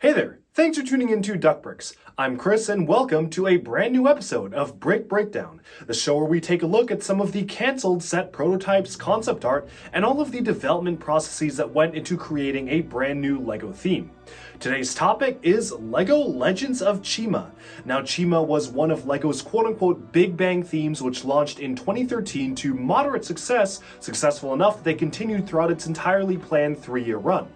Hey there, thanks for tuning into Duckbricks. I'm Chris and welcome to a brand new episode of Brick Breakdown, the show where we take a look at some of the cancelled set prototypes, concept art, and all of the development processes that went into creating a brand new LEGO theme. Today's topic is LEGO Legends of Chima. Now, Chima was one of LEGO's quote-unquote Big Bang themes, which launched in 2013 to moderate success, successful enough that they continued throughout its entirely planned 3-year run.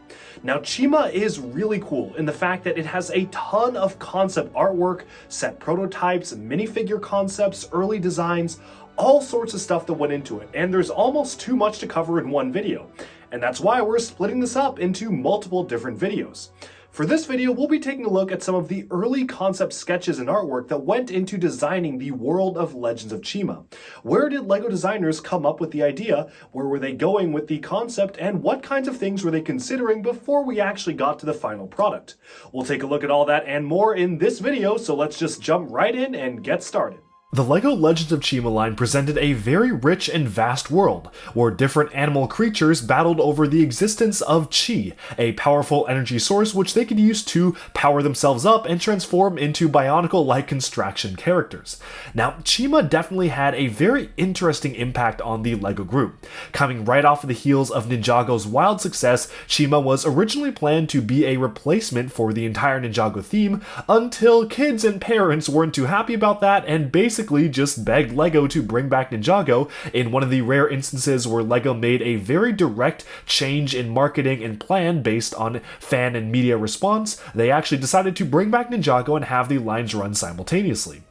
Now, Chima is really cool in the fact that it has a ton of concept artwork, set prototypes, minifigure concepts, early designs, all sorts of stuff that went into it, and there's almost too much to cover in one video. And that's why we're splitting this up into multiple different videos. For this video, we'll be taking a look at some of the early concept sketches and artwork that went into designing the world of Legends of Chima. Where did LEGO designers come up with the idea? Where were they going with the concept? And what kinds of things were they considering before we actually got to the final product? We'll take a look at all that and more in this video, so let's just jump right in and get started. The LEGO Legends of Chima line presented a very rich and vast world, where different animal creatures battled over the existence of Chi, a powerful energy source which they could use to power themselves up and transform into Bionicle-like construction characters. Now, Chima definitely had a very interesting impact on the LEGO group. Coming right off of the heels of Ninjago's wild success, Chima was originally planned to be a replacement for the entire Ninjago theme, until kids and parents weren't too happy about that and basically just begged LEGO to bring back Ninjago in one of the rare instances where LEGO made a very direct change in marketing and plan based on fan and media response. They actually decided to bring back Ninjago and have the lines run simultaneously.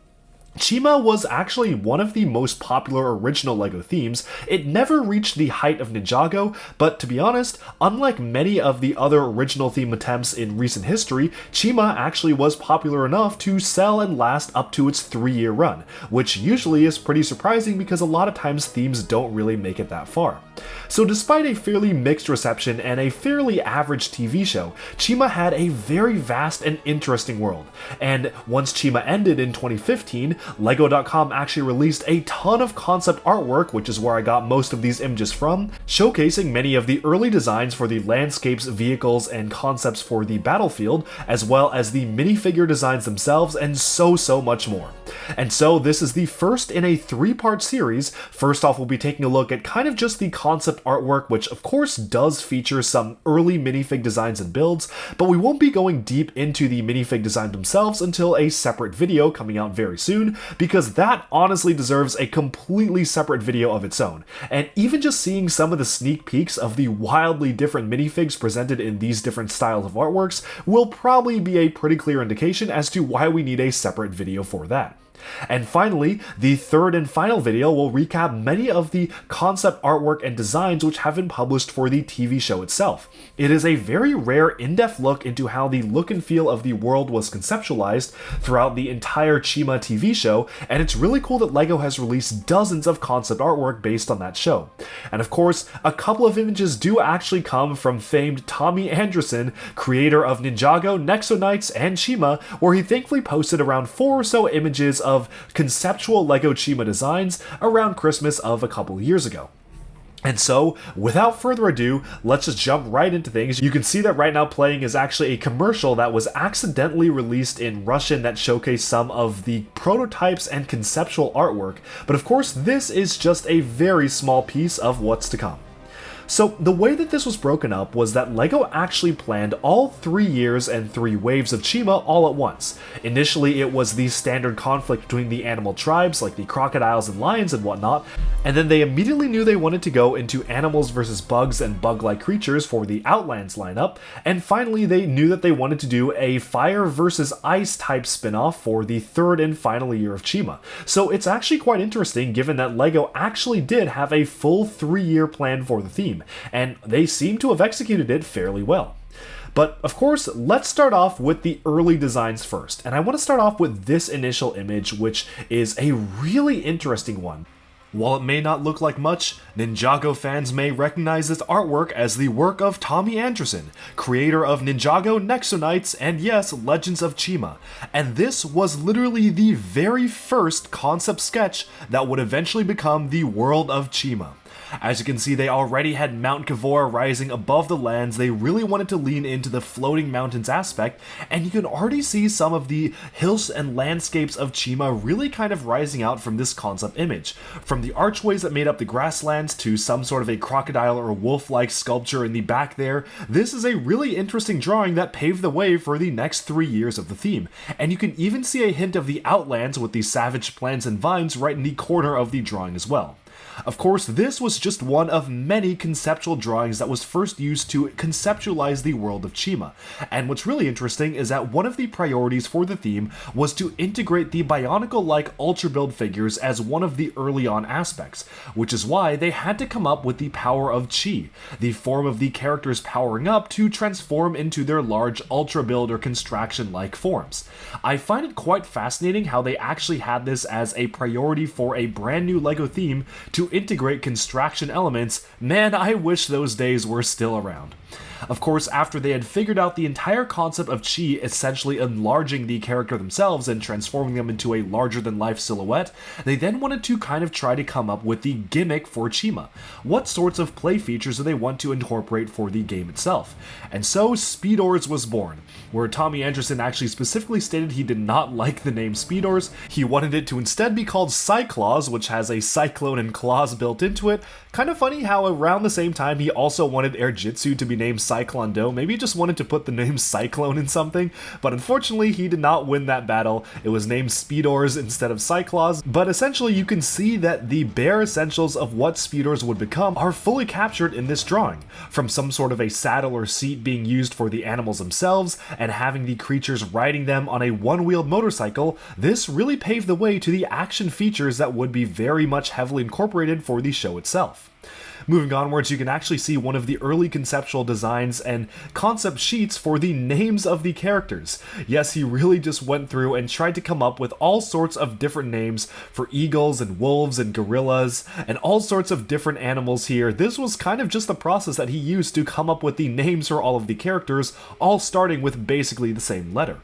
Chima was actually one of the most popular original LEGO themes. It never reached the height of Ninjago, but to be honest, unlike many of the other original theme attempts in recent history, Chima actually was popular enough to sell and last up to its 3-year run, which usually is pretty surprising because a lot of times themes don't really make it that far. So despite a fairly mixed reception and a fairly average TV show, Chima had a very vast and interesting world. And once Chima ended in 2015, LEGO.com actually released a ton of concept artwork, which is where I got most of these images from, showcasing many of the early designs for the landscapes, vehicles, and concepts for the battlefield, as well as the minifigure designs themselves, and so much more. And so this is the first in a 3-part series. First off, we'll be taking a look at kind of just the concept artwork, which of course does feature some early minifig designs and builds, but we won't be going deep into the minifig design themselves until a separate video coming out very soon, because that honestly deserves a completely separate video of its own. And even just seeing some of the sneak peeks of the wildly different minifigs presented in these different styles of artworks will probably be a pretty clear indication as to why we need a separate video for that. And finally, the third and final video will recap many of the concept artwork and designs which have been published for the TV show itself. It is a very rare in-depth look into how the look and feel of the world was conceptualized throughout the entire Chima TV show, and it's really cool that LEGO has released dozens of concept artwork based on that show. And of course, a couple of images do actually come from famed Tommy Anderson, creator of Ninjago, Nexo Knights, and Chima, where he thankfully posted around 4 or so images of conceptual LEGO Chima designs around Christmas of a couple years ago. And so, without further ado, let's just jump right into things. You can see that right now playing is actually a commercial that was accidentally released in Russian that showcased some of the prototypes and conceptual artwork, but of course this is just a very small piece of what's to come. So the way that this was broken up was that LEGO actually planned all 3 years and 3 waves of Chima all at once. Initially it was the standard conflict between the animal tribes like the crocodiles and lions and whatnot, and then they immediately knew they wanted to go into animals versus bugs and bug-like creatures for the Outlands lineup, and finally they knew that they wanted to do a fire versus ice type spin-off for the 3rd and final year of Chima. So it's actually quite interesting given that LEGO actually did have a full 3-year plan for the theme, and they seem to have executed it fairly well. But of course, let's start off with the early designs first, and I want to start off with this initial image, which is a really interesting one. While it may not look like much, Ninjago fans may recognize this artwork as the work of Tommy Anderson, creator of Ninjago, Nexo Knights, and yes, Legends of Chima. And this was literally the very first concept sketch that would eventually become the world of Chima. As you can see, they already had Mount Kavor rising above the lands. They really wanted to lean into the floating mountains aspect, and you can already see some of the hills and landscapes of Chima really kind of rising out from this concept image. From the archways that made up the grasslands to some sort of a crocodile or wolf-like sculpture in the back there, this is a really interesting drawing that paved the way for the next 3 years of the theme. And you can even see a hint of the Outlands with the savage plants and vines right in the corner of the drawing as well. Of course, this was just one of many conceptual drawings that was first used to conceptualize the world of Chima. And what's really interesting is that one of the priorities for the theme was to integrate the Bionicle-like Ultra Build figures as one of the early on aspects, which is why they had to come up with the power of Chi, the form of the characters powering up to transform into their large Ultra Build or Construction-like forms. I find it quite fascinating how they actually had this as a priority for a brand new LEGO theme to integrate construction elements. Man, I wish those days were still around. Of course, after they had figured out the entire concept of Chi essentially enlarging the character themselves and transforming them into a larger-than-life silhouette, they then wanted to kind of try to come up with the gimmick for Chima. What sorts of play features do they want to incorporate for the game itself? And so Speedors was born, where Tommy Anderson actually specifically stated he did not like the name Speedors. He wanted it to instead be called Cyclaws, which has a cyclone and claws built into it. Kind of funny how around the same time he also wanted Airjitsu to be named Cyclone Do. Maybe he just wanted to put the name Cyclone in something, but unfortunately he did not win that battle. It was named Speedors instead of Cyclaws, but essentially you can see that the bare essentials of what Speedors would become are fully captured in this drawing. From some sort of a saddle or seat being used for the animals themselves, and having the creatures riding them on a one-wheeled motorcycle, this really paved the way to the action features that would be very much heavily incorporated for the show itself. Moving onwards, you can actually see one of the early conceptual designs and concept sheets for the names of the characters. Yes, he really just went through and tried to come up with all sorts of different names for eagles and wolves and gorillas and all sorts of different animals here. This was kind of just the process that he used to come up with the names for all of the characters, all starting with basically the same letter.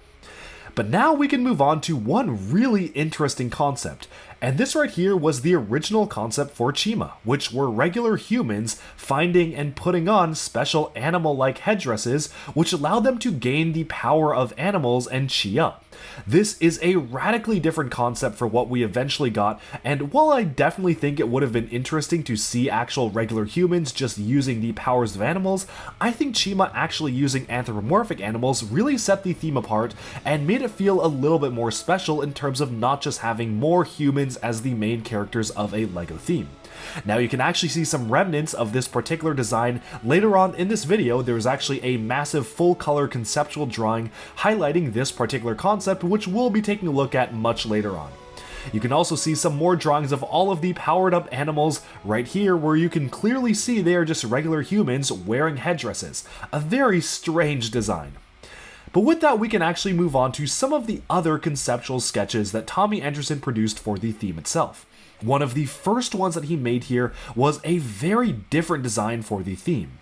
But now we can move on to one really interesting concept, and this right here was the original concept for Chima, which were regular humans finding and putting on special animal-like headdresses which allowed them to gain the power of animals and chi up. This is a radically different concept for what we eventually got, and while I definitely think it would have been interesting to see actual regular humans just using the powers of animals, I think Chima actually using anthropomorphic animals really set the theme apart and made it feel a little bit more special in terms of not just having more humans as the main characters of a LEGO theme. Now you can actually see some remnants of this particular design later on in this video. There is actually a massive full color conceptual drawing highlighting this particular concept, which we'll be taking a look at much later on. You can also see some more drawings of all of the powered up animals right here, where you can clearly see they are just regular humans wearing headdresses. A very strange design. But with that, we can actually move on to some of the other conceptual sketches that Tommy Anderson produced for the theme itself. One of the first ones that he made here was a very different design for the theme.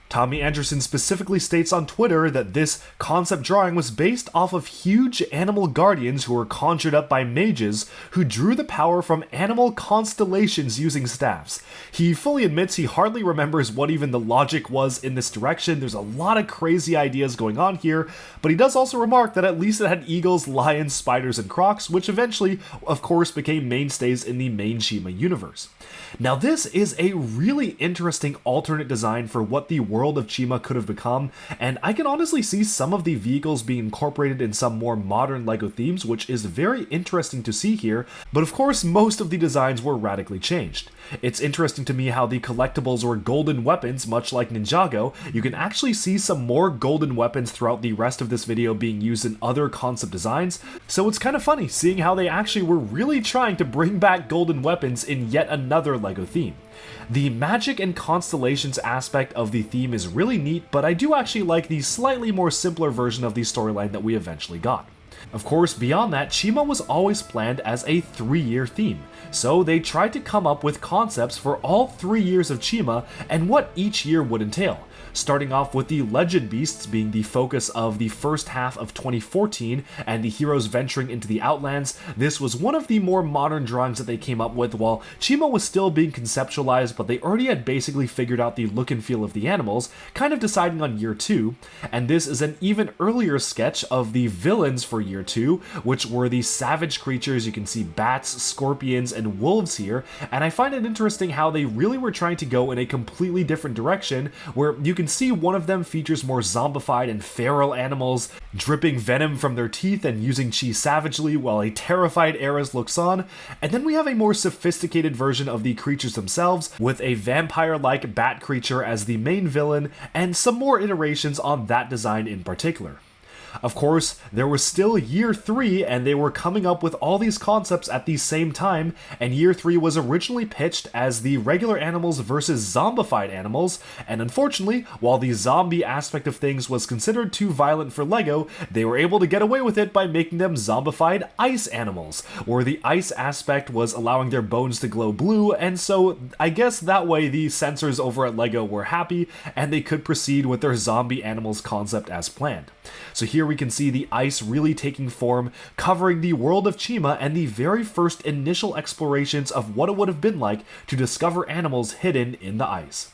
Tommy Anderson specifically states on Twitter that this concept drawing was based off of huge animal guardians who were conjured up by mages who drew the power from animal constellations using staffs. He fully admits he hardly remembers what even the logic was in this direction. There's a lot of crazy ideas going on here, but he does also remark that at least it had eagles, lions, spiders, and crocs, which eventually, of course, became mainstays in the main Chima universe. Now this is a really interesting alternate design for what the world of Chima could have become, and I can honestly see some of the vehicles being incorporated in some more modern LEGO themes, which is very interesting to see here, but of course most of the designs were radically changed. It's interesting to me how the collectibles were golden weapons, much like Ninjago. You can actually see some more golden weapons throughout the rest of this video being used in other concept designs, so it's kind of funny seeing how they actually were really trying to bring back golden weapons in yet another LEGO theme. The magic and constellations aspect of the theme is really neat, but I do actually like the slightly more simpler version of the storyline that we eventually got. Of course, beyond that, Chima was always planned as a 3-year theme, so they tried to come up with concepts for all 3 years of Chima and what each year would entail. Starting off with the legend beasts being the focus of the first half of 2014 and the heroes venturing into the Outlands. This was one of the more modern drawings that they came up with while Chima was still being conceptualized, but they already had basically figured out the look and feel of the animals, kind of deciding on year 2, and this is an even earlier sketch of the villains for year 2, which were the savage creatures. You can see bats, scorpions, and wolves here, and I find it interesting how they really were trying to go in a completely different direction, where you can see one of them features more zombified and feral animals, dripping venom from their teeth and using chi savagely while a terrified Ares looks on, and then we have a more sophisticated version of the creatures themselves, with a vampire-like bat creature as the main villain, and some more iterations on that design in particular. Of course, there was still year 3, and they were coming up with all these concepts at the same time, and year 3 was originally pitched as the regular animals versus zombified animals, and unfortunately, while the zombie aspect of things was considered too violent for LEGO, they were able to get away with it by making them zombified ice animals, where the ice aspect was allowing their bones to glow blue, and so I guess that way the censors over at LEGO were happy, and they could proceed with their zombie animals concept as planned. So here we can see the ice really taking form, covering the world of Chima and the very first initial explorations of what it would have been like to discover animals hidden in the ice.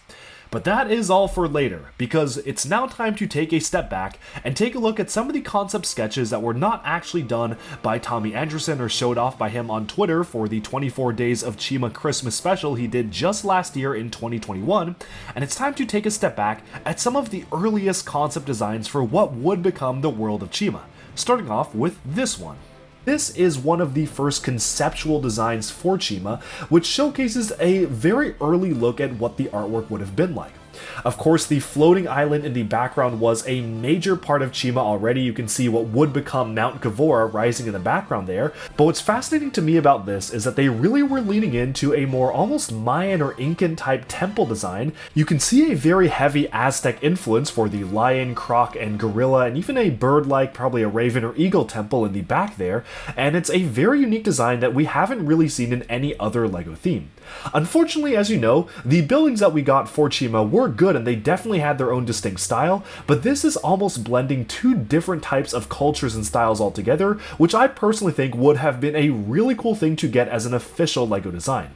But that is all for later, because it's now time to take a step back and take a look at some of the concept sketches that were not actually done by Tommy Anderson or showed off by him on Twitter for the 24 Days of Chima Christmas special he did just last year in 2021, and it's time to take a step back at some of the earliest concept designs for what would become the world of Chima, starting off with this one. This is one of the first conceptual designs for Chima, which showcases a very early look at what the artwork would have been like. Of course, the floating island in the background was a major part of Chima already. You can see what would become Mount Kavora rising in the background there. But what's fascinating to me about this is that they really were leaning into a more almost Mayan or Incan type temple design. You can see a very heavy Aztec influence for the lion, croc, and gorilla, and even a bird-like, probably a raven or eagle temple in the back there. And it's a very unique design that we haven't really seen in any other LEGO theme. Unfortunately, as you know, the buildings that we got for Chima were good and they definitely had their own distinct style, but this is almost blending two different types of cultures and styles altogether, which I personally think would have been a really cool thing to get as an official LEGO design.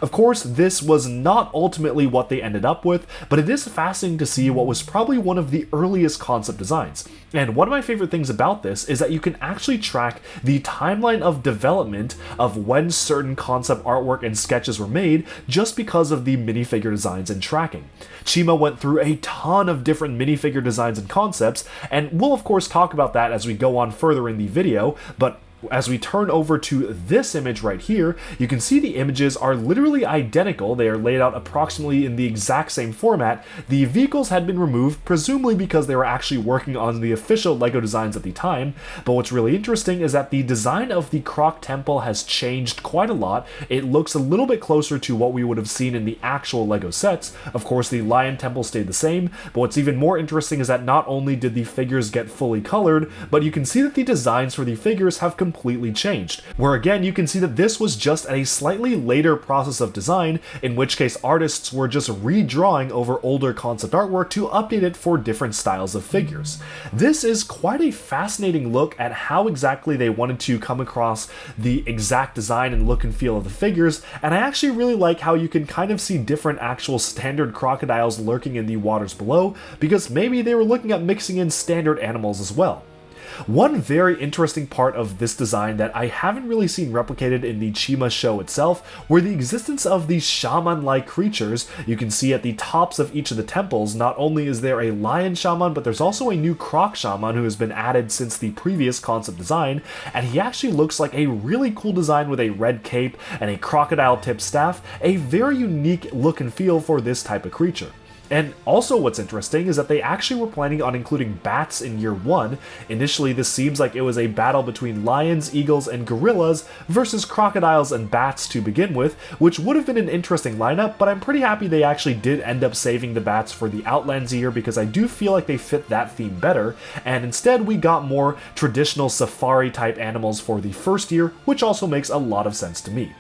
Of course, this was not ultimately what they ended up with, but it is fascinating to see what was probably one of the earliest concept designs. And one of my favorite things about this is that you can actually track the timeline of development of when certain concept artwork and sketches were made just because of the minifigure designs and tracking. Chima went through a ton of different minifigure designs and concepts, and we'll of course talk about that as we go on further in the video, but as we turn over to this image right here, you can see the images are literally identical. They are laid out approximately in the exact same format. The vehicles had been removed, presumably because they were actually working on the official LEGO designs at the time. But what's really interesting is that the design of the Croc Temple has changed quite a lot. It looks a little bit closer to what we would have seen in the actual LEGO sets. Of course, the Lion Temple stayed the same, but what's even more interesting is that not only did the figures get fully colored, but you can see that the designs for the figures have completely changed, where again you can see that this was just a slightly later process of design, in which case artists were just redrawing over older concept artwork to update it for different styles of figures. This is quite a fascinating look at how exactly they wanted to come across the exact design and look and feel of the figures, and I actually really like how you can kind of see different actual standard crocodiles lurking in the waters below, because maybe they were looking at mixing in standard animals as well. One very interesting part of this design that I haven't really seen replicated in the Chima show itself were the existence of these shaman-like creatures. You can see at the tops of each of the temples, not only is there a lion shaman, but there's also a new croc shaman who has been added since the previous concept design, and he actually looks like a really cool design with a red cape and a crocodile-tipped staff, a very unique look and feel for this type of creature. And also what's interesting is that they actually were planning on including bats in year 1. Initially this seems like it was a battle between lions, eagles, and gorillas versus crocodiles and bats to begin with, which would have been an interesting lineup, but I'm pretty happy they actually did end up saving the bats for the Outlands year because I do feel like they fit that theme better, and instead we got more traditional safari type animals for the first year, which also makes a lot of sense to me.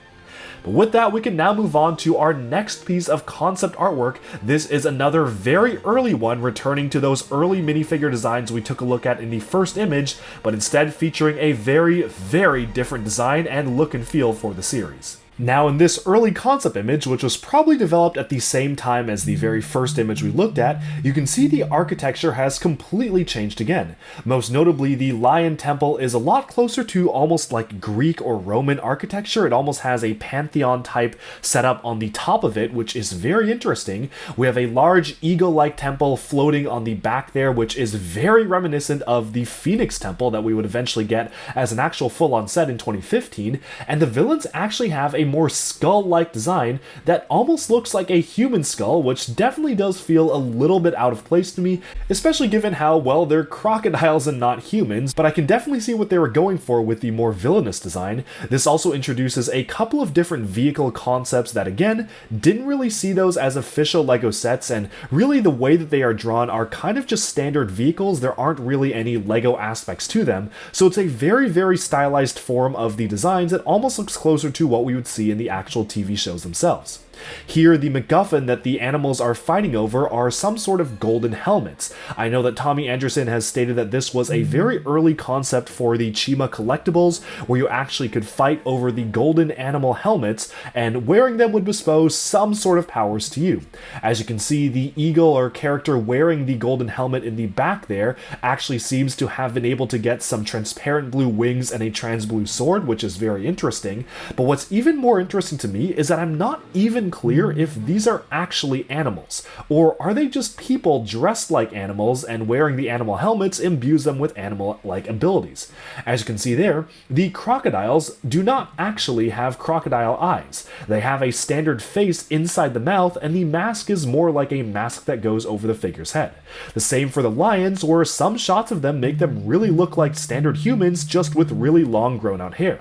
But with that, we can now move on to our next piece of concept artwork. This is another very early one, returning to those early minifigure designs we took a look at in the first image, but instead featuring a very different design and look and feel for the series. Now in this early concept image, which was probably developed at the same time as the very first image we looked at, you can see the architecture has completely changed again. Most notably, the lion temple is a lot closer to almost like Greek or Roman architecture. It almost has a pantheon type setup on the top of it, which is very interesting. We have a large eagle-like temple floating on the back there, which is very reminiscent of the Phoenix temple that we would eventually get as an actual full-on set in 2015, and the villains actually have a more skull-like design that almost looks like a human skull, which definitely does feel a little bit out of place to me, especially given how, well, they're crocodiles and not humans, but I can definitely see what they were going for with the more villainous design. This also introduces a couple of different vehicle concepts that, again, didn't really see those as official LEGO sets, and really the way that they are drawn are kind of just standard vehicles. There aren't really any LEGO aspects to them, so it's a very stylized form of the designs that almost looks closer to what we would see in the actual TV shows themselves. Here, the MacGuffin that the animals are fighting over are some sort of golden helmets. I know that Tommy Anderson has stated that this was a very early concept for the Chima collectibles, where you actually could fight over the golden animal helmets, and wearing them would bestow some sort of powers to you. As you can see, the eagle or character wearing the golden helmet in the back there actually seems to have been able to get some transparent blue wings and a trans blue sword, which is very interesting. But what's even more interesting to me is that I'm not even clear if these are actually animals, or are they just people dressed like animals and wearing the animal helmets imbues them with animal-like abilities. As you can see there, the crocodiles do not actually have crocodile eyes. They have a standard face inside the mouth, and the mask is more like a mask that goes over the figure's head. The same for the lions, where some shots of them make them really look like standard humans, just with really long grown out hair.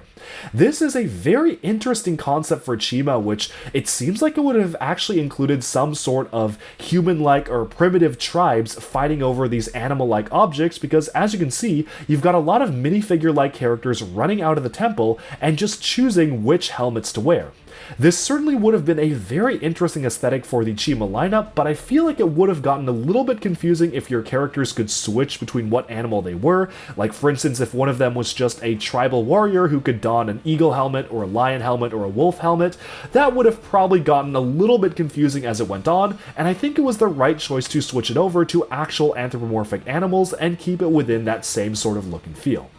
This is a very interesting concept for Chima, which it seems like it would have actually included some sort of human-like or primitive tribes fighting over these animal-like objects, because as you can see, you've got a lot of minifigure-like characters running out of the temple and just choosing which helmets to wear. This certainly would have been a very interesting aesthetic for the Chima lineup, but I feel like it would have gotten a little bit confusing if your characters could switch between what animal they were. Like, for instance, if one of them was just a tribal warrior who could don an eagle helmet or a lion helmet or a wolf helmet, that would have probably gotten a little bit confusing as it went on, and I think it was the right choice to switch it over to actual anthropomorphic animals and keep it within that same sort of look and feel.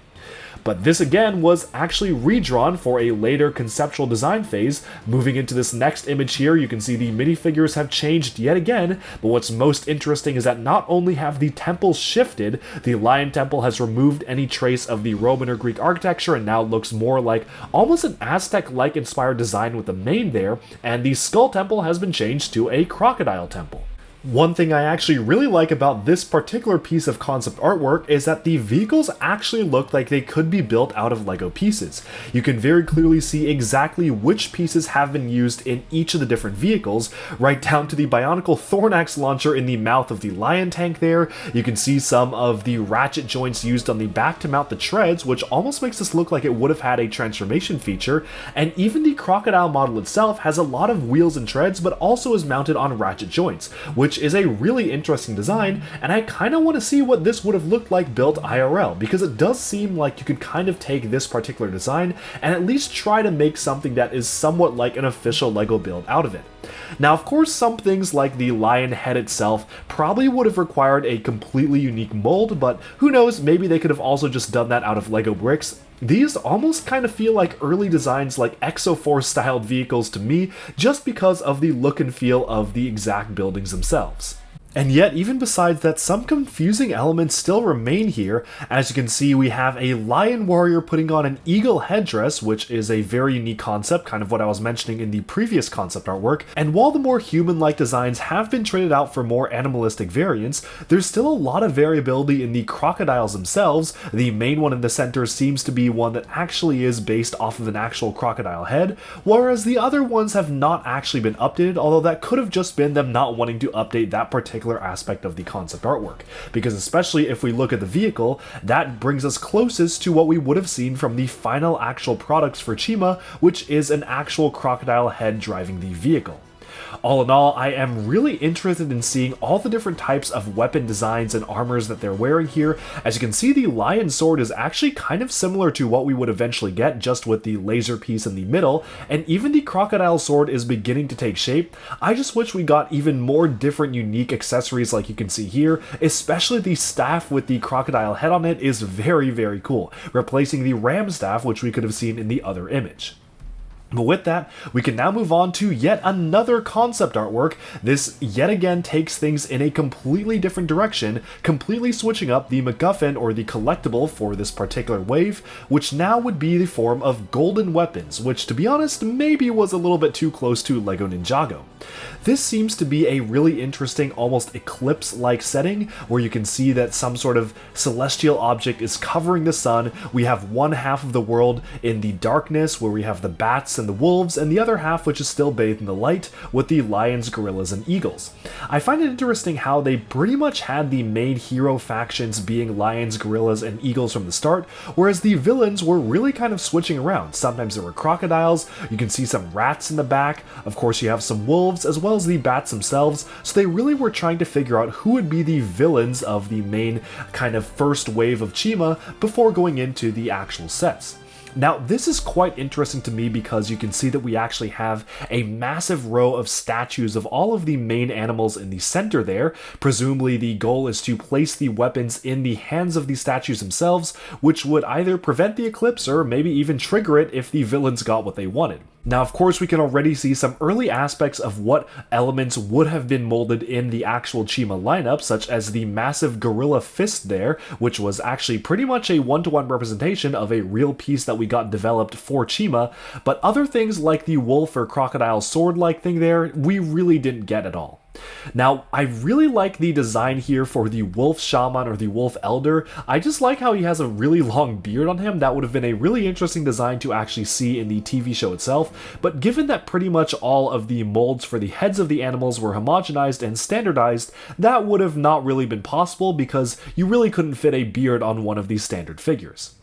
But this again was actually redrawn for a later conceptual design phase. Moving into this next image here, you can see the minifigures have changed yet again, but what's most interesting is that not only have the temples shifted, the Lion Temple has removed any trace of the Roman or Greek architecture and now looks more like almost an Aztec-like inspired design with the mane there, and the Skull Temple has been changed to a Crocodile Temple. One thing I actually really like about this particular piece of concept artwork is that the vehicles actually look like they could be built out of LEGO pieces. You can very clearly see exactly which pieces have been used in each of the different vehicles, right down to the Bionicle Thornax launcher in the mouth of the Lion tank there. You can see some of the ratchet joints used on the back to mount the treads, which almost makes this look like it would have had a transformation feature, and even the crocodile model itself has a lot of wheels and treads, but also is mounted on ratchet joints, which is a really interesting design, and I kind of want to see what this would have looked like built IRL, because it does seem like you could kind of take this particular design and at least try to make something that is somewhat like an official LEGO build out of it. Now, of course, some things like the lion head itself probably would have required a completely unique mold, but who knows, maybe they could have also just done that out of LEGO bricks. These almost kind of feel like early designs like Exoforce styled vehicles to me, just because of the look and feel of the exact buildings themselves. And yet, even besides that, some confusing elements still remain here. As you can see, we have a lion warrior putting on an eagle headdress, which is a very unique concept, kind of what I was mentioning in the previous concept artwork. And while the more human-like designs have been traded out for more animalistic variants, there's still a lot of variability in the crocodiles themselves. The main one in the center seems to be one that actually is based off of an actual crocodile head, whereas the other ones have not actually been updated, although that could have just been them not wanting to update that particular aspect of the concept artwork, because especially if we look at the vehicle, that brings us closest to what we would have seen from the final actual products for Chima, which is an actual crocodile head driving the vehicle. All in all, I am really interested in seeing all the different types of weapon designs and armors that they're wearing here. As you can see, the lion sword is actually kind of similar to what we would eventually get, just with the laser piece in the middle, and even the crocodile sword is beginning to take shape. I just wish we got even more different unique accessories like you can see here, especially the staff with the crocodile head on it is very, very cool, replacing the ram staff which we could have seen in the other image. But with that, we can now move on to yet another concept artwork. This yet again takes things in a completely different direction, completely switching up the MacGuffin or the collectible for this particular wave, which now would be the form of golden weapons, which to be honest maybe was a little bit too close to LEGO Ninjago. This seems to be a really interesting, almost eclipse-like setting, where you can see that some sort of celestial object is covering the sun. We have one half of the world in the darkness, where we have the bats and the wolves, and the other half which is still bathed in the light, with the lions, gorillas, and eagles. I find it interesting how they pretty much had the main hero factions being lions, gorillas, and eagles from the start, whereas the villains were really kind of switching around. Sometimes there were crocodiles, you can see some rats in the back, of course you have some wolves, as well as the bats themselves, so they really were trying to figure out who would be the villains of the main kind of first wave of Chima before going into the actual sets. Now, this is quite interesting to me because you can see that we actually have a massive row of statues of all of the main animals in the center there. Presumably, the goal is to place the weapons in the hands of the statues themselves, which would either prevent the eclipse or maybe even trigger it if the villains got what they wanted. Now, of course, we can already see some early aspects of what elements would have been molded in the actual Chima lineup, such as the massive gorilla fist there, which was actually pretty much a one-to-one representation of a real piece that we got developed for Chima, but other things like the wolf or crocodile sword-like thing there, we really didn't get at all. Now, I really like the design here for the wolf shaman or the wolf elder. I just like how he has a really long beard on him. That would have been a really interesting design to actually see in the TV show itself, but given that pretty much all of the molds for the heads of the animals were homogenized and standardized, that would have not really been possible because you really couldn't fit a beard on one of these standard figures.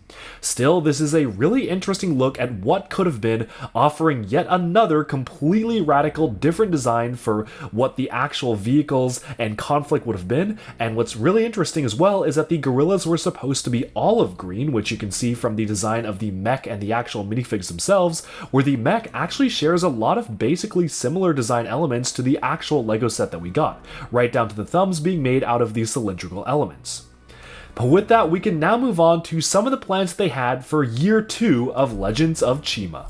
Still, this is a really interesting look at what could have been, offering yet another completely radical different design for what the actual vehicles and conflict would have been. And what's really interesting as well is that the gorillas were supposed to be olive green, which you can see from the design of the mech and the actual minifigs themselves, where the mech actually shares a lot of basically similar design elements to the actual LEGO set that we got, right down to the thumbs being made out of these cylindrical elements. But with that, we can now move on to some of the plans they had for Year 2 of Legends of Chima.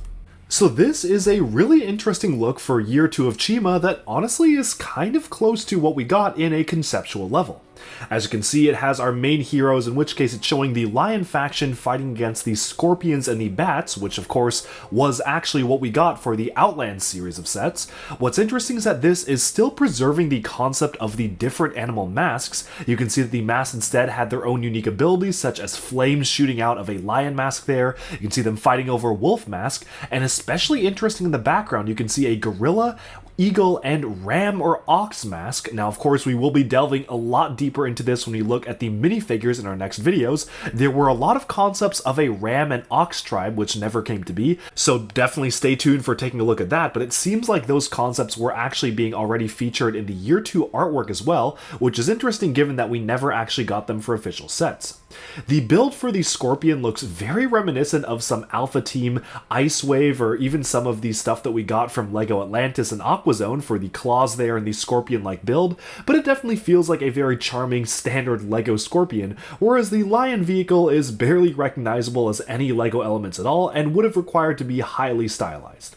So this is a really interesting look for Year 2 of Chima that honestly is kind of close to what we got in a conceptual level. As you can see, it has our main heroes, in which case it's showing the lion faction fighting against the scorpions and the bats, which of course was actually what we got for the Outland series of sets. What's interesting is that this is still preserving the concept of the different animal masks. You can see that the masks instead had their own unique abilities, such as flames shooting out of a lion mask there. You can see them fighting over a wolf mask, and especially interesting in the background, you can see a gorilla, eagle, and ram or ox mask. Now, of course, we will be delving a lot deeper into this when we look at the minifigures in our next videos. There were a lot of concepts of a ram and ox tribe, which never came to be, so definitely stay tuned for taking a look at that, but it seems like those concepts were actually being already featured in the Year 2 artwork as well, which is interesting given that we never actually got them for official sets. The build for the Scorpion looks very reminiscent of some Alpha Team, Ice Wave, or even some of the stuff that we got from LEGO Atlantis and Aqua zone for the claws there and the scorpion-like build, but it definitely feels like a very charming standard LEGO Scorpion, whereas the lion vehicle is barely recognizable as any LEGO elements at all and would have required to be highly stylized.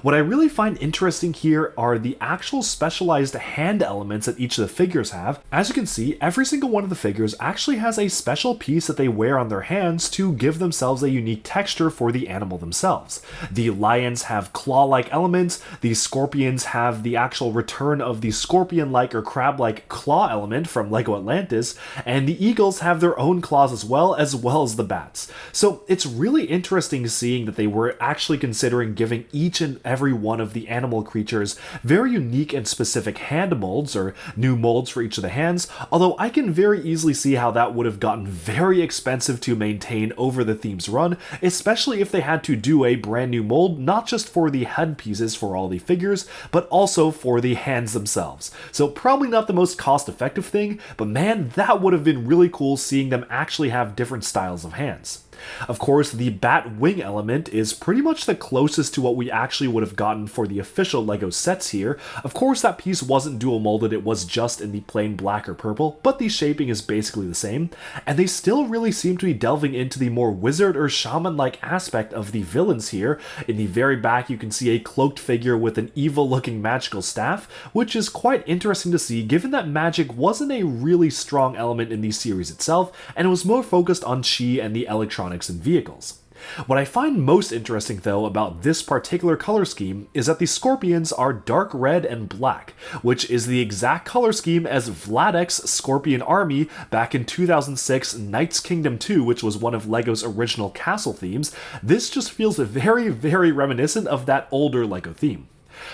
What I really find interesting here are the actual specialized hand elements that each of the figures have. As you can see, every single one of the figures actually has a special piece that they wear on their hands to give themselves a unique texture for the animal themselves. The lions have claw-like elements, the scorpions have the actual return of the scorpion-like or crab-like claw element from LEGO Atlantis, and the eagles have their own claws as well as the bats. So it's really interesting seeing that they were actually considering giving each and every one of the animal creatures very unique and specific hand molds or new molds for each of the hands, although I can very easily see how that would have gotten very expensive to maintain over the theme's run, especially if they had to do a brand new mold, not just for the head pieces for all the figures, but also for the hands themselves. So probably not the most cost-effective thing, but man, that would have been really cool seeing them actually have different styles of hands. Of course, the bat wing element is pretty much the closest to what we actually would have gotten for the official LEGO sets here. Of course, that piece wasn't dual molded, it was just in the plain black or purple, but the shaping is basically the same, and they still really seem to be delving into the more wizard or shaman-like aspect of the villains here. In the very back, you can see a cloaked figure with an evil-looking magical staff, which is quite interesting to see given that magic wasn't a really strong element in the series itself, and it was more focused on chi and the electronics and vehicles. What I find most interesting though about this particular color scheme is that the scorpions are dark red and black, which is the exact color scheme as Vladek's Scorpion Army back in 2006 Knight's Kingdom 2, which was one of LEGO's original castle themes. This just feels very, very reminiscent of that older LEGO theme.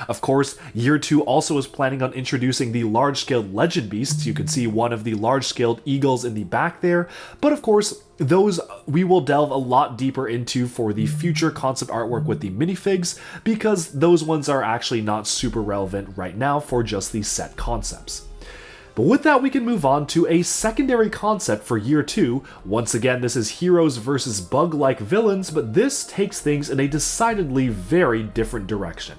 Of course, Year 2 also is planning on introducing the large-scaled legend beasts. You can see one of the large-scaled eagles in the back there, but of course, those we will delve a lot deeper into for the future concept artwork with the minifigs, because those ones are actually not super relevant right now for just the set concepts. But with that, we can move on to a secondary concept for Year 2. Once again, this is heroes versus bug-like villains, but this takes things in a decidedly very different direction.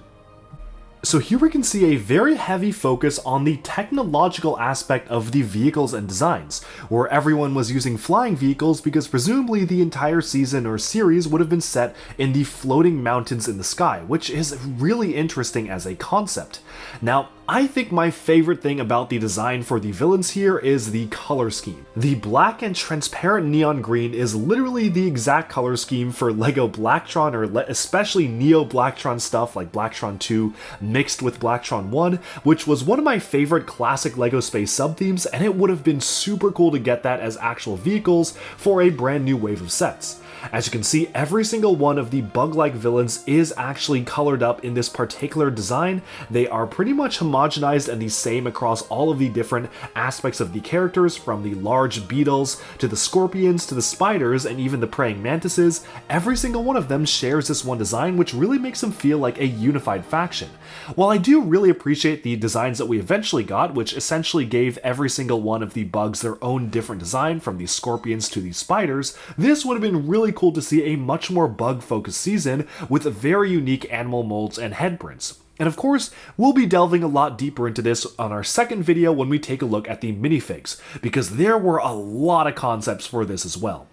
So here we can see a very heavy focus on the technological aspect of the vehicles and designs, where everyone was using flying vehicles because presumably the entire season or series would have been set in the floating mountains in the sky, which is really interesting as a concept. Now, I think my favorite thing about the design for the villains here is the color scheme. The black and transparent neon green is literally the exact color scheme for LEGO Blacktron, or especially Neo Blacktron stuff like Blacktron 2 mixed with Blacktron 1, which was one of my favorite classic LEGO Space sub-themes, and it would have been super cool to get that as actual vehicles for a brand new wave of sets. As you can see, every single one of the bug-like villains is actually colored up in this particular design. They are pretty much homogenized and the same across all of the different aspects of the characters, from the large beetles to the scorpions to the spiders and even the praying mantises. Every single one of them shares this one design, which really makes them feel like a unified faction. While I do really appreciate the designs that we eventually got, which essentially gave every single one of the bugs their own different design, from the scorpions to the spiders, this would have been really cool to see a much more bug-focused season with very unique animal molds and headprints. And of course, we'll be delving a lot deeper into this on our second video when we take a look at the minifigs, because there were a lot of concepts for this as well.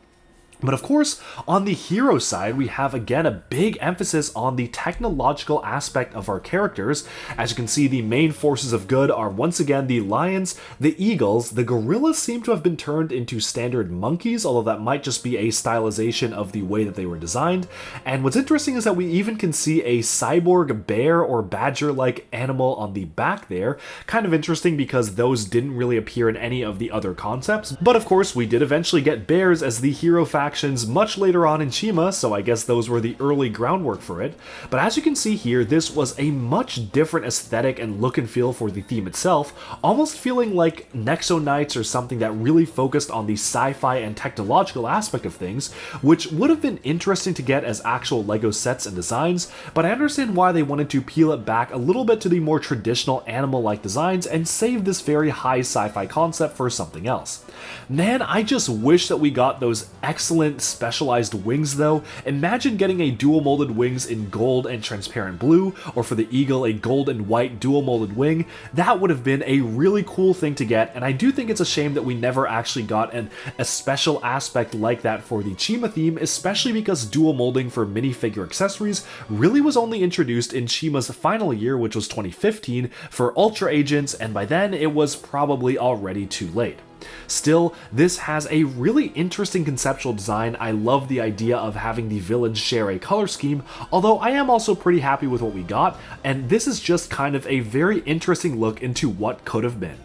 But of course, on the hero side, we have again a big emphasis on the technological aspect of our characters. As you can see, the main forces of good are once again the lions, the eagles. The gorillas seem to have been turned into standard monkeys, although that might just be a stylization of the way that they were designed. And what's interesting is that we even can see a cyborg bear or badger-like animal on the back there. Kind of interesting because those didn't really appear in any of the other concepts. But of course, we did eventually get bears as the hero faction much later on in Chima, so I guess those were the early groundwork for it. But as you can see here, this was a much different aesthetic and look and feel for the theme itself, almost feeling like Nexo Knights or something that really focused on the sci-fi and technological aspect of things, which would have been interesting to get as actual LEGO sets and designs, but I understand why they wanted to peel it back a little bit to the more traditional animal-like designs and save this very high sci-fi concept for something else. Man, I just wish that we got those excellent excellent specialized wings though. Imagine getting a dual molded wings in gold and transparent blue, or for the eagle a gold and white dual molded wing. That would have been a really cool thing to get, and I do think it's a shame that we never actually got a special aspect like that for the Chima theme, especially because dual molding for minifigure accessories really was only introduced in Chima's final year, which was 2015, for Ultra Agents, and by then it was probably already too late. Still, this has a really interesting conceptual design. I love the idea of having the villains share a color scheme, although I am also pretty happy with what we got, and this is just kind of a very interesting look into what could have been.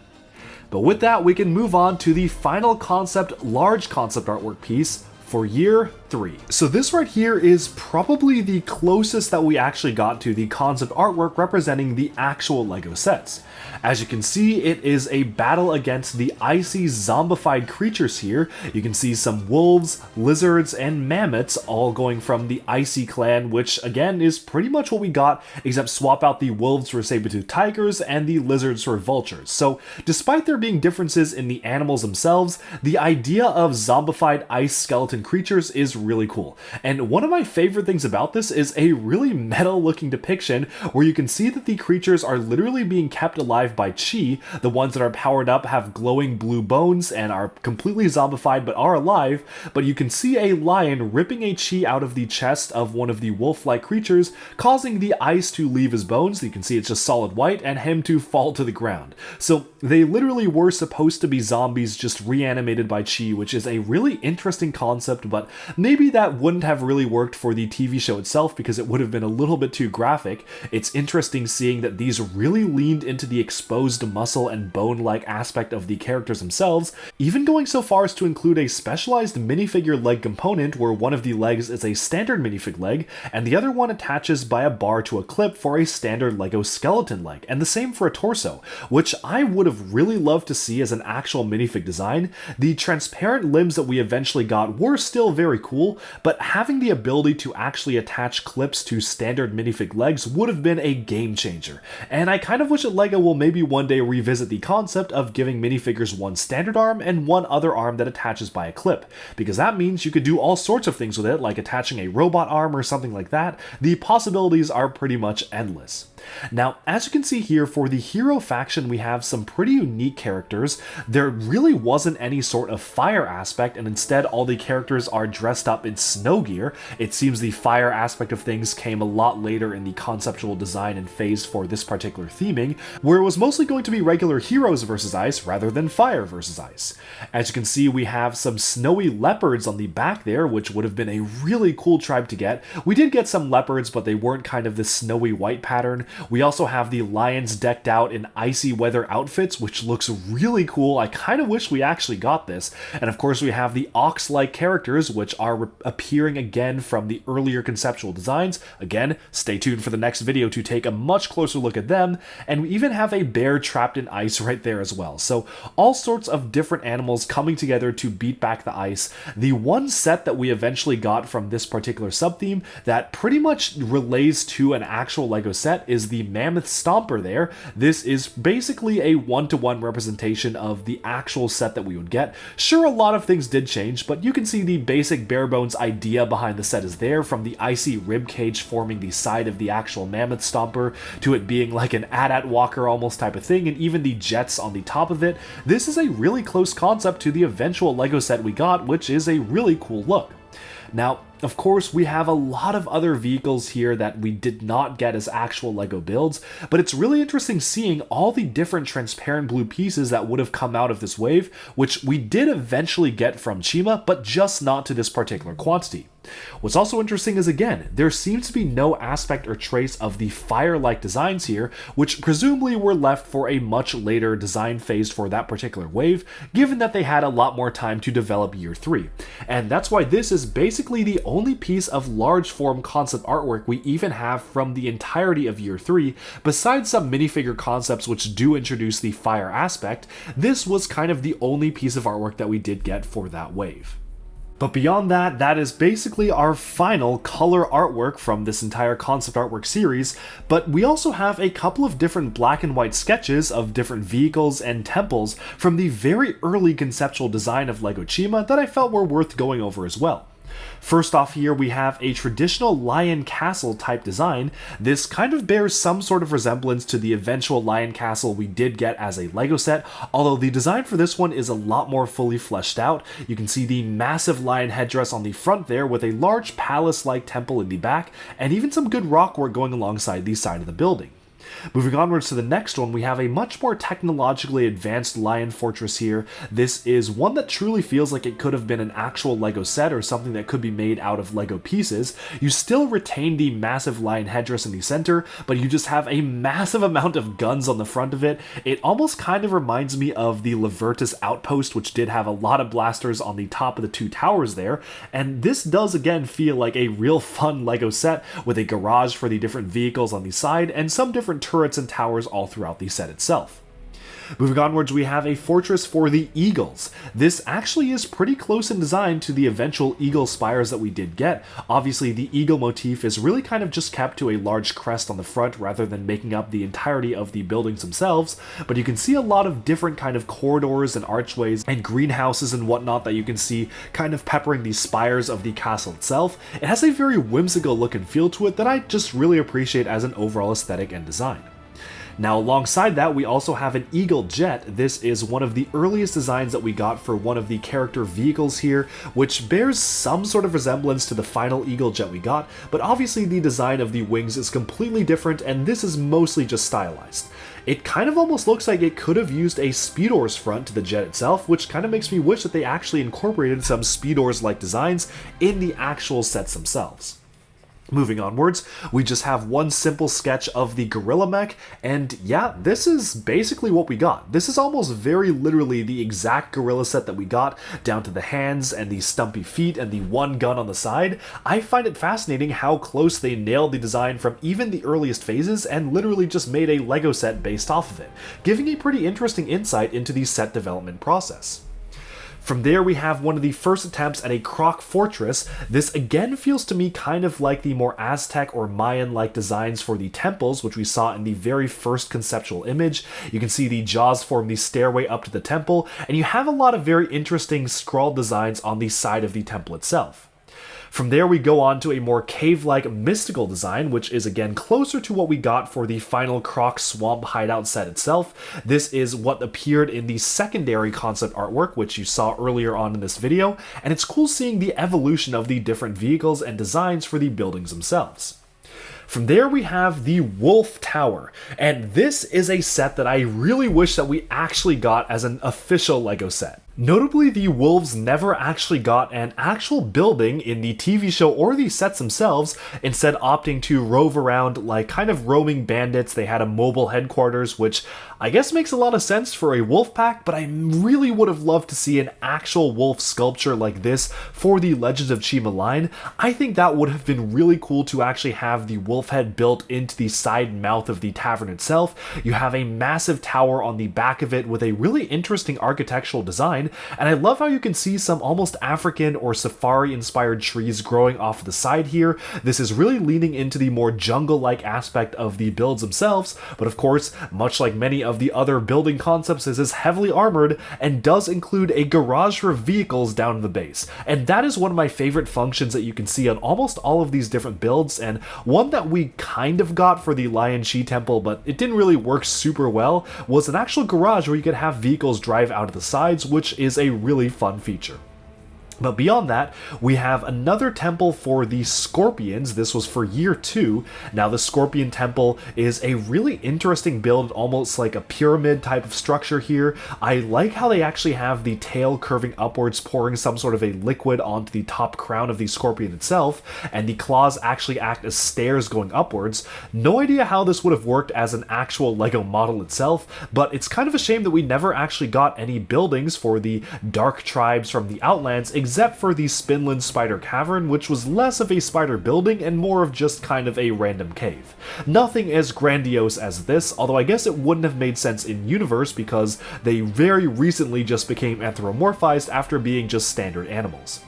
But with that, we can move on to the final concept, large concept artwork piece for year 3. So this right here is probably the closest that we actually got to the concept artwork representing the actual LEGO sets. As you can see, it is a battle against the icy zombified creatures here. You can see some wolves, lizards, and mammoths all going from the icy clan, which again is pretty much what we got, except swap out the wolves for saber-toothed tigers and the lizards for vultures. So despite there being differences in the animals themselves, the idea of zombified ice skeleton creatures is really cool. And one of my favorite things about this is a really metal looking depiction where you can see that the creatures are literally being kept alive by chi. The ones that are powered up have glowing blue bones and are completely zombified but are alive, but you can see a lion ripping a chi out of the chest of one of the wolf-like creatures, causing the ice to leave his bones. You can see it's just solid white, and him to fall to the ground. So they literally were supposed to be zombies just reanimated by chi, which is a really interesting concept, but maybe that wouldn't have really worked for the TV show itself because it would have been a little bit too graphic. It's interesting seeing that these really leaned into the exposed muscle and bone-like aspect of the characters themselves, even going so far as to include a specialized minifigure leg component where one of the legs is a standard minifig leg and the other one attaches by a bar to a clip for a standard LEGO skeleton leg, and the same for a torso, which I would have really loved to see as an actual minifig design. The transparent limbs that we eventually got were still very cool, but having the ability to actually attach clips to standard minifig legs would have been a game changer, and I kind of wish that LEGO will maybe one day revisit the concept of giving minifigures one standard arm and one other arm that attaches by a clip, because that means you could do all sorts of things with it, like attaching a robot arm or something like that. The possibilities are pretty much endless. Now, as you can see here, for the hero faction, we have some pretty unique characters. There really wasn't any sort of fire aspect, and instead all the characters are dressed up in snow gear. It seems the fire aspect of things came a lot later in the conceptual design and phase for this particular theming, where it was mostly going to be regular heroes versus ice rather than fire versus ice. As you can see, we have some snowy leopards on the back there, which would have been a really cool tribe to get. We did get some leopards, but they weren't kind of this snowy white pattern. We also have the lions decked out in icy weather outfits, which looks really cool. I kind of wish we actually got this. And of course we have the ox-like characters, which are appearing again from the earlier conceptual designs. Again, stay tuned for the next video to take a much closer look at them. And we even have a bear trapped in ice right there as well. So all sorts of different animals coming together to beat back the ice. The one set that we eventually got from this particular sub-theme that pretty much relays to an actual LEGO set is the Mammoth Stomper there. This is basically a one-to-one representation of the actual set that we would get. Sure, a lot of things did change, but you can see the basic bare bones idea behind the set is there, from the icy rib cage forming the side of the actual Mammoth Stomper to it being like an AT-AT walker almost type of thing, and even the jets on the top of it. This is a really close concept to the eventual LEGO set we got, which is a really cool look. Now, of course, we have a lot of other vehicles here that we did not get as actual LEGO builds, but it's really interesting seeing all the different transparent blue pieces that would have come out of this wave, which we did eventually get from Chima, but just not to this particular quantity. What's also interesting is, again, there seems to be no aspect or trace of the fire-like designs here, which presumably were left for a much later design phase for that particular wave, given that they had a lot more time to develop year 3. And that's why this is basically the only piece of large form concept artwork we even have from the entirety of year 3, besides some minifigure concepts which do introduce the fire aspect. This was kind of the only piece of artwork that we did get for that wave. But beyond that, that is basically our final color artwork from this entire concept artwork series, but we also have a couple of different black and white sketches of different vehicles and temples from the very early conceptual design of LEGO Chima that I felt were worth going over as well. First off here, we have a traditional lion castle type design. This kind of bears some sort of resemblance to the eventual lion castle we did get as a LEGO set, although the design for this one is a lot more fully fleshed out. You can see the massive lion headdress on the front there with a large palace-like temple in the back, and even some good rock work going alongside the side of the building. Moving onwards to the next one, we have a much more technologically advanced lion fortress here. This is one that truly feels like it could have been an actual LEGO set or something that could be made out of LEGO pieces. You still retain the massive lion headdress in the center, but you just have a massive amount of guns on the front of it. It almost kind of reminds me of the Libertas outpost, which did have a lot of blasters on the top of the two towers there, and this does again feel like a real fun LEGO set with a garage for the different vehicles on the side and some different turrets and towers all throughout the set itself. Moving onwards, we have a fortress for the eagles. This actually is pretty close in design to the eventual eagle spires that we did get. Obviously, the eagle motif is really kind of just kept to a large crest on the front rather than making up the entirety of the buildings themselves, but you can see a lot of different kind of corridors and archways and greenhouses and whatnot that you can see kind of peppering the spires of the castle itself. It has a very whimsical look and feel to it that I just really appreciate as an overall aesthetic and design. Now alongside that, we also have an eagle jet. This is one of the earliest designs that we got for one of the character vehicles here, which bears some sort of resemblance to the final eagle jet we got, but obviously the design of the wings is completely different, and this is mostly just stylized. It kind of almost looks like it could have used a Speedor's front to the jet itself, which kind of makes me wish that they actually incorporated some Speedor's-like designs in the actual sets themselves. Moving onwards, we just have one simple sketch of the gorilla mech, and yeah, this is basically what we got. This is almost very literally the exact gorilla set that we got, down to the hands and the stumpy feet and the one gun on the side. I find it fascinating how close they nailed the design from even the earliest phases and literally just made a LEGO set based off of it, giving a pretty interesting insight into the set development process. From there, we have one of the first attempts at a croc fortress. This again feels to me kind of like the more Aztec or Mayan-like designs for the temples, which we saw in the very first conceptual image. You can see the jaws form the stairway up to the temple, and you have a lot of very interesting scrawled designs on the side of the temple itself. From there, we go on to a more cave-like mystical design, which is again closer to what we got for the final Croc Swamp hideout set itself. This is what appeared in the secondary concept artwork, which you saw earlier on in this video, and it's cool seeing the evolution of the different vehicles and designs for the buildings themselves. From there, we have the Wolf Tower, and this is a set that I really wish that we actually got as an official LEGO set. Notably, the wolves never actually got an actual building in the TV show or the sets themselves, instead opting to rove around like kind of roaming bandits. They had a mobile headquarters, which I guess makes a lot of sense for a wolf pack, but I really would have loved to see an actual wolf sculpture like this for the Legends of Chima line. I think that would have been really cool to actually have the wolf head built into the side mouth of the tavern itself. You have a massive tower on the back of it with a really interesting architectural design, and I love how you can see some almost African or safari-inspired trees growing off the side here. This is really leaning into the more jungle-like aspect of the builds themselves, but of course, much like many of the other building concepts, this is heavily armored and does include a garage for vehicles down the base. And that is one of my favorite functions that you can see on almost all of these different builds, and one that we kind of got for the Lion Shi Temple, but it didn't really work super well, was an actual garage where you could have vehicles drive out of the sides, which is a really fun feature. But beyond that, we have another temple for the Scorpions. This was for year 2. Now, the Scorpion Temple is a really interesting build, almost like a pyramid type of structure here. I like how they actually have the tail curving upwards, pouring some sort of a liquid onto the top crown of the Scorpion itself, and the claws actually act as stairs going upwards. No idea how this would have worked as an actual LEGO model itself, but it's kind of a shame that we never actually got any buildings for the Dark Tribes from the Outlands, except for the Spinland Spider Cavern, which was less of a spider building and more of just kind of a random cave. Nothing as grandiose as this, although I guess it wouldn't have made sense in universe because they very recently just became anthropomorphized after being just standard animals.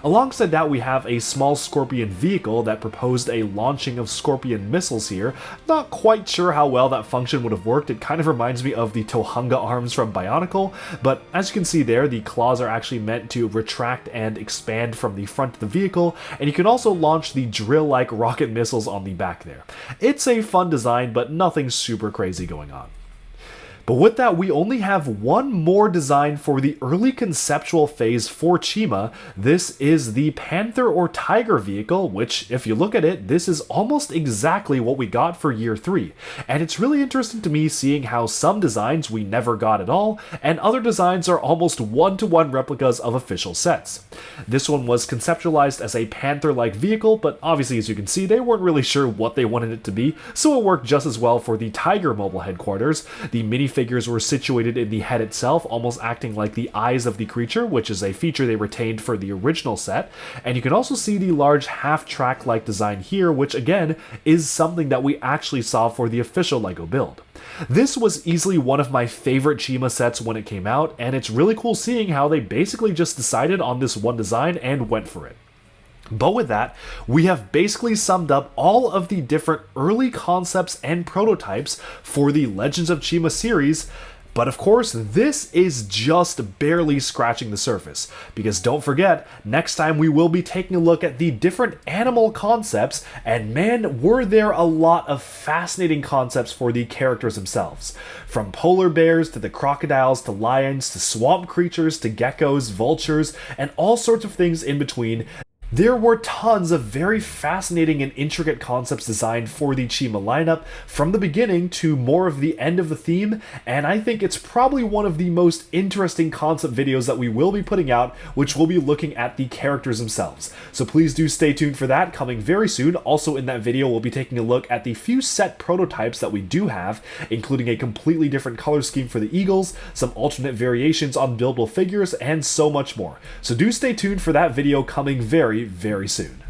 Alongside that, we have a small Scorpion vehicle that proposed a launching of Scorpion missiles here. Not quite sure how well that function would have worked. It kind of reminds me of the Tohunga arms from Bionicle, but as you can see there, the claws are actually meant to retract and expand from the front of the vehicle, and you can also launch the drill-like rocket missiles on the back there. It's a fun design, but nothing super crazy going on. But with that, we only have one more design for the early conceptual phase for Chima. This is the Panther or Tiger vehicle, which, if you look at it, this is almost exactly what we got for year 3. And it's really interesting to me seeing how some designs we never got at all, and other designs are almost one-to-one replicas of official sets. This one was conceptualized as a Panther-like vehicle, but obviously, as you can see, they weren't really sure what they wanted it to be, so it worked just as well for the Tiger mobile headquarters. The minifigures were situated in the head itself, almost acting like the eyes of the creature, which is a feature they retained for the original set. And you can also see the large half-track-like design here, which again is something that we actually saw for the official LEGO build. This was easily one of my favorite Chima sets when it came out, and it's really cool seeing how they basically just decided on this one design and went for it. But with that, we have basically summed up all of the different early concepts and prototypes for the Legends of Chima series. But of course, this is just barely scratching the surface, because don't forget, next time we will be taking a look at the different animal concepts, and man, were there a lot of fascinating concepts for the characters themselves. From polar bears to the crocodiles to lions to swamp creatures to geckos, vultures, and all sorts of things in between. There were tons of very fascinating and intricate concepts designed for the Chima lineup from the beginning to more of the end of the theme, and I think it's probably one of the most interesting concept videos that we will be putting out, which will be looking at the characters themselves. So please do stay tuned for that, coming very soon. Also in that video, we'll be taking a look at the few set prototypes that we do have, including a completely different color scheme for the eagles, some alternate variations on buildable figures, and so much more. So do stay tuned for that video coming very soon.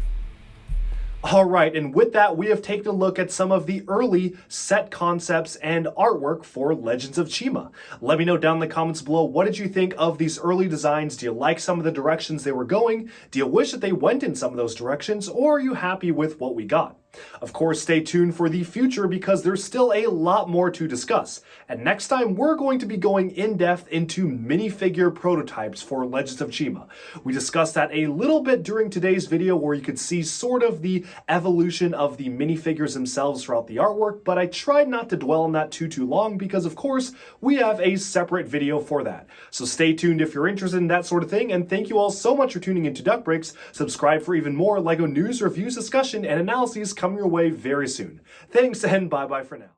Alright, and with that, we have taken a look at some of the early set concepts and artwork for Legends of Chima. Let me know down in the comments below, what did you think of these early designs? Do you like some of the directions they were going? Do you wish that they went in some of those directions? Or are you happy with what we got? Of course, stay tuned for the future because there's still a lot more to discuss. And next time, we're going to be going in-depth into minifigure prototypes for Legends of Chima. We discussed that a little bit during today's video where you could see sort of the evolution of the minifigures themselves throughout the artwork, but I tried not to dwell on that too long because, of course, we have a separate video for that. So stay tuned if you're interested in that sort of thing, and thank you all so much for tuning into Duck Breaks. Subscribe for even more LEGO news, reviews, discussion, and analyses coming your way very soon. Thanks, and bye-bye for now.